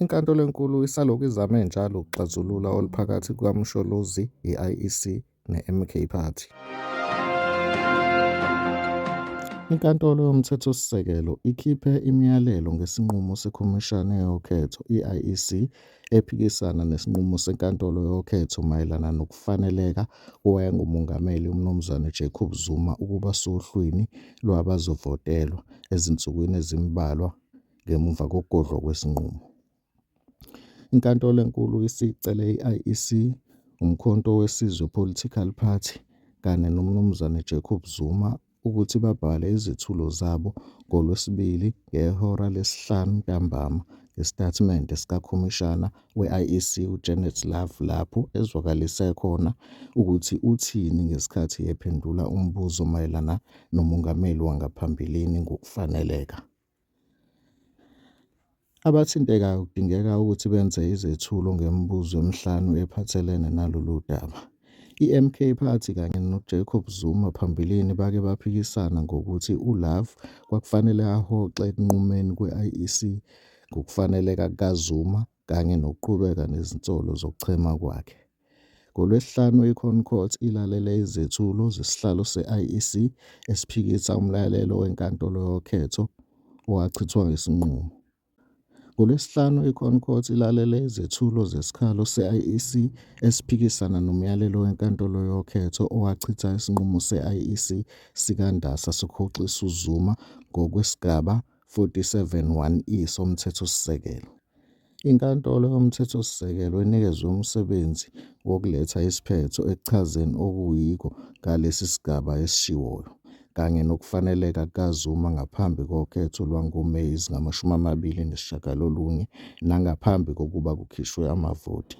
iNkantolo eNkulu isalokhu izame njalo ukuxazulula oluphakathi kukaMsholozi, i-IEC ne-MK Party. INkantolo yoMthethosisekelo ikhiphe imiyalelo ngesinqumo seKhomishani yoKhetho, i-IEC, ephikisana nesinqumo seNkantolo yoKhetho mayelana nokufaneleka kowayenguMongameli uMnuz Jacob Zuma ukuba sohlwini lwabazovotelwa ezinsukwini ezimbalwa ngemuva kokugodlwa kwesinqumo. INkantolo eNkulu isicele i-IEC, uMkhonto weSizwe Political Party kanye noMnuz Jacob Zuma ukuthi babhale izethulo zabo ngoLwesibili ngehora lesi-5 ntambama ngesitatimende sikaKhomishana we-IEC uJanet Love lapho ezwakalise khona ukuthi uthini ngesikhathi ephendula umbuzo mayelana nomongameli wangaphambilini ngokufaneleka. Abathintekayo kudingeka ukuthi benze izethulo ngemibuzo emihlanu ephathelene nalolu daba. I-MK Party kanye noJacob Zuma phambilini bake baphikisana ngokuthi uLove kwakufanele ahoxe ekunqumeni kwe-IEC ngokufaneleka kukaZuma kanye nokuqhubeka nezinsolo zokuchema kwakhe. NgoLwesihlanu, iConcord ilalele izethulo zesihlalo se-IEC esiphikisa umyalelo weNkantolo yoKhetho owachithwa ngesinqumo. NgoLwesihlanu, iConcord ilalele izethulo zesikhalo se-IEC esiphikisana nomyalelo weNkantolo yoKhetho owachitha isinqumo se-IEC sikaNdasa sokuhoxisa uZuma ngokwesigaba 47(1)(e) soMthethosisekelo. INkantolo yoMthethosisekelo inikezwe umsebenzi wokuletha isiphetho ekuchazeni okuyiko ngalesi sigaba esishiwoyo, kanye nokufaneleka kukaZuma ngaphambi kokhetho lwangoMeyi 29 nangaphambi kokuba kukhishwe amavoti.